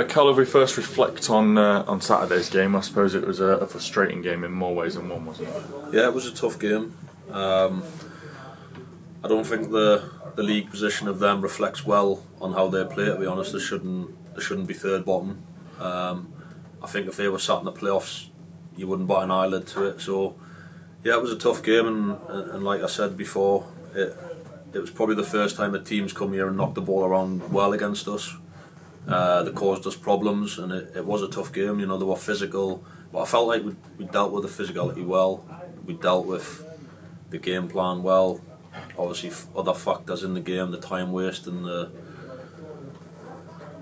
Cal, if we first reflect on Saturday's game, I suppose it was a frustrating game in more ways than one, wasn't it? Yeah, it was a tough game. I don't think the league position of them reflects well on how they play. To be honest, they shouldn't be third bottom. I think if they were sat in the playoffs, you wouldn't bat an eyelid to it. So yeah, it was a tough game, and like I said before, it was probably the first time a team's come here and knocked the ball around well against us. They caused us problems, and it was a tough game. You know, they were physical, but I felt like we dealt with the physicality well. We dealt with the game plan well. Obviously, other factors in the game, the time waste and the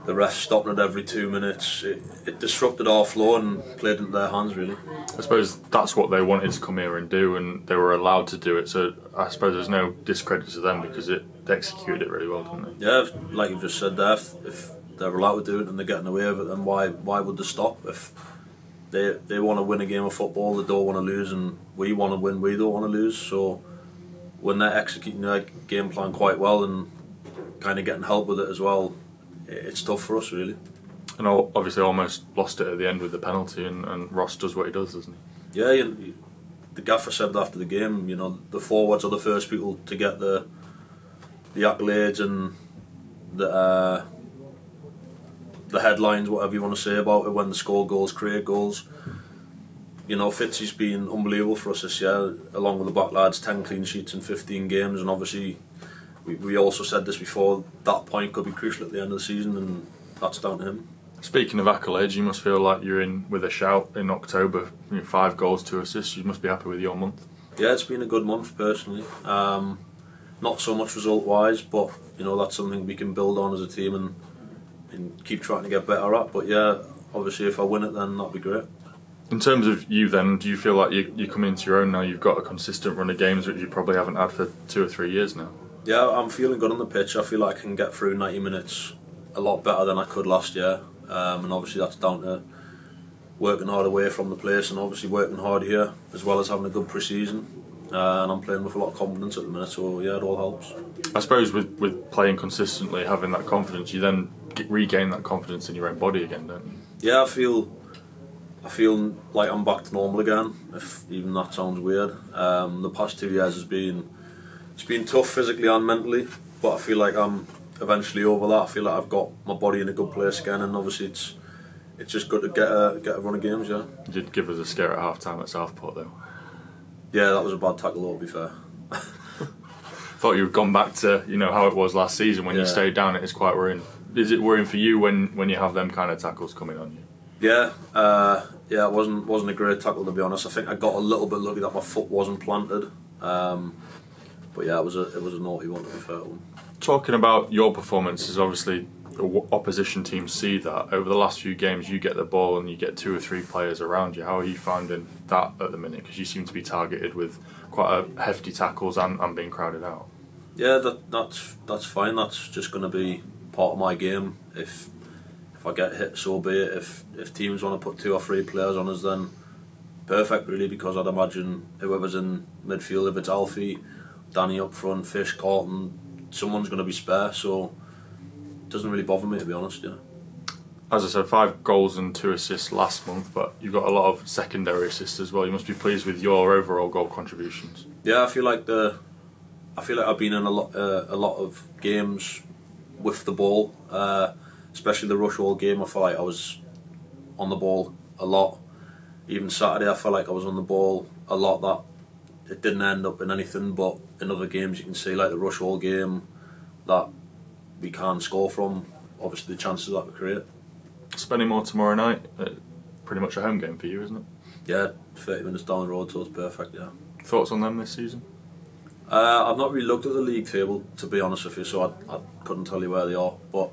refs stopping it every 2 minutes. It disrupted our flow and played into their hands, really. I suppose that's what they wanted to come here and do, and they were allowed to do it. So I suppose there's no discredit to them because they executed it really well, didn't they? Yeah, like you've just said there, if they're allowed to do it and they're getting away with it, then why would they stop? If they want to win a game of football, they don't want to lose, and we want to win, we don't want to lose. So when they're executing their game plan quite well and kind of getting help with it as well, it's tough for us, really. And obviously almost lost it at the end with the penalty, and Ross does what he does, doesn't he? Yeah, the gaffer said after the game, you know, the forwards are the first people to get the accolades and the headlines, whatever you want to say about it, when they score goals, create goals. You know, Fitzy's been unbelievable for us this year, along with the back lads, 10 clean sheets in 15 games, and obviously we also said this before, that point could be crucial at the end of the season, and that's down to him. Speaking of accolades, you must feel like you're in with a shout in October. 5 goals, 2 assists. You must be happy with your month. Yeah, it's been a good month personally. Not so much result-wise, but you know, that's something we can build on as a team and keep trying to get better at. But yeah, obviously if I win it, then that'd be great. In terms of you then, do you feel like you come into your own now? You've got a consistent run of games which you probably haven't had for 2 or 3 years now. Yeah, I'm feeling good on the pitch. I feel like I can get through 90 minutes a lot better than I could last year. And obviously that's down to working hard away from the place and obviously working hard here, as well as having a good pre-season. And I'm playing with a lot of confidence at the minute, so yeah, it all helps. I suppose with playing consistently, having that confidence, you then regain that confidence in your own body again, don't you? Yeah, I feel like I'm back to normal again, if even that sounds weird. The past 2 years it's been tough physically and mentally, but I feel like I'm eventually over that. I feel like I've got my body in a good place again, and obviously it's just good to get a run of games. Yeah. You did give us a scare at half time at Southport though. Yeah, that was a bad tackle though, to be fair. Thought you'd gone back to how it was last season when you stayed down. It is quite worrying. Is it worrying for you when you have them kind of tackles coming on you? Yeah, it wasn't a great tackle, to be honest. I think I got a little bit lucky that my foot wasn't planted. But yeah, it was a naughty one, to be fair. Talking about your performances, obviously opposition teams see that. Over the last few games, you get the ball and you get 2 or 3 players around you. How are you finding that at the minute? Because you seem to be targeted with quite a hefty tackles and being crowded out. Yeah, that's fine. That's just going to be part of my game. If I get hit, so be it. If teams want to put 2 or 3 players on us, then perfect, really, because I'd imagine whoever's in midfield, if it's Alfie, Danny up front, Fish, Carlton, someone's going to be spare, so it doesn't really bother me, to be honest. Yeah. As I said, 5 goals and 2 assists last month, but you've got a lot of secondary assists as well. You must be pleased with your overall goal contributions. Yeah, I feel like I've been in a lot of games with the ball, especially the rush all game. I felt like I was on the ball a lot. Even Saturday, I felt like I was on the ball a lot. That it didn't end up in anything, but in other games you can see, like the rush all game, that we can't score from. Obviously the chances that we create. Spennymoor tomorrow night, pretty much a home game for you, isn't it? Yeah, 30 minutes down the road, so it's perfect. Yeah. Thoughts on them this season? I've not really looked at the league table, to be honest with you, so I couldn't tell you where they are. But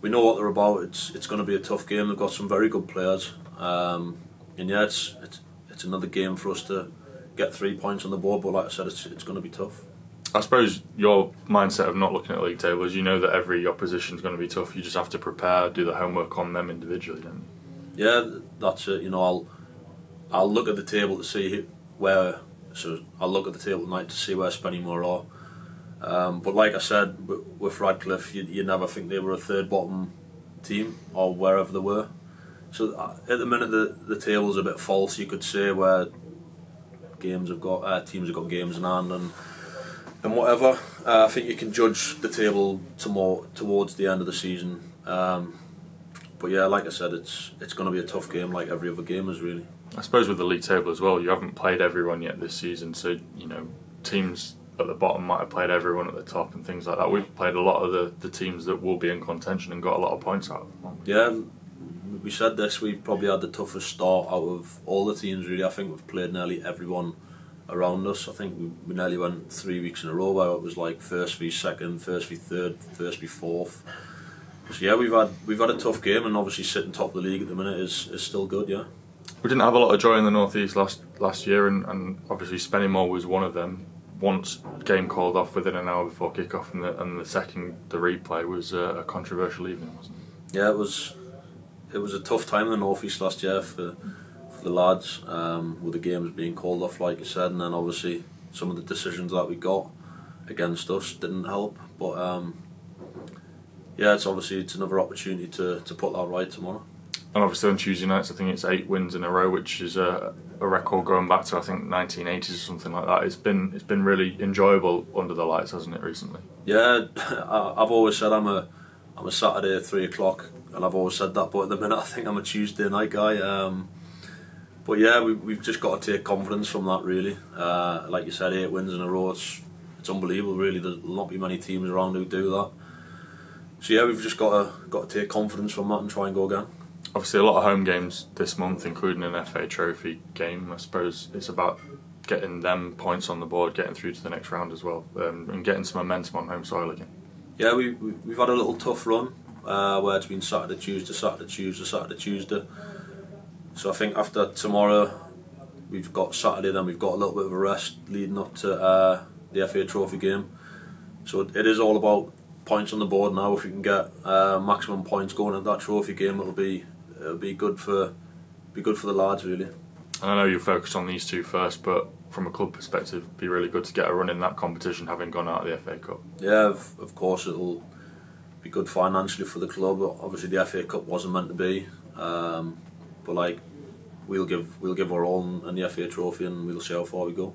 we know what they're about. It's going to be a tough game. They've got some very good players, and yeah, it's another game for us to get 3 points on the board. But like I said, it's going to be tough. I suppose your mindset of not looking at league table is you know that every opposition is going to be tough. You just have to prepare, do the homework on them individually, don't you? Yeah, that's it. You know, I'll look at the table to see where. So I'll look at the table tonight to see where Spennymoor are. But like I said, with Radcliffe, you never think they were a third bottom team or wherever they were. So at the minute the table's a bit false, you could say, where teams have got games in hand and whatever. I think you can judge the table towards the end of the season. But yeah, like I said, it's going to be a tough game, like every other game is, really. I suppose with the league table as well, you haven't played everyone yet this season, so teams at the bottom might have played everyone at the top and things like that. We've played a lot of the teams that will be in contention and got a lot of points out of them. Yeah, we said this, we've probably had the toughest start out of all the teams, really. I think we've played nearly everyone around us. I think we nearly went 3 weeks in a row where it was like first v second, first v third, first v fourth. So yeah, we've had a tough game, and obviously sitting top of the league at the minute is still good, yeah. We didn't have a lot of joy in the North East last year, and obviously Spennymoor was one of them. Once game called off within an hour before kick-off, and the replay was a controversial evening, wasn't it? Yeah, it was a tough time in the North East last year for the lads, with the games being called off, like I said, and then obviously some of the decisions that we got against us didn't help. But yeah, it's another opportunity to put that right tomorrow. And obviously on Tuesday nights, I think it's 8 wins in a row, which is a record going back to, I think, 1980s or something like that. It's been really enjoyable under the lights, hasn't it, recently? Yeah, I've always said I'm a Saturday at 3 o'clock, and I've always said that. But at the minute, I think I'm a Tuesday night guy. But yeah, we've just got to take confidence from that, really. Like you said, 8 wins in a row. It's unbelievable, really. There'll not be many teams around who do that. So yeah, we've just got to take confidence from that and try and go again. Obviously, a lot of home games this month, including an FA Trophy game. I suppose it's about getting them points on the board, getting through to the next round as well, and getting some momentum on home soil again. Yeah, we've had a little tough run where it's been Saturday, Tuesday, Saturday, Tuesday, Saturday, Tuesday. So I think after tomorrow, we've got Saturday, then we've got a little bit of a rest leading up to the FA Trophy game. So it is all about points on the board now. If we can get maximum points going at that trophy game, it'll be good for the lads, really. And I know you're focused on these two first, but from a club perspective, it'd be really good to get a run in that competition, having gone out of the FA Cup. Yeah, of course it'll be good financially for the club. Obviously the FA Cup wasn't meant to be, but like we'll give our all in the FA Trophy, and we'll see how far we go.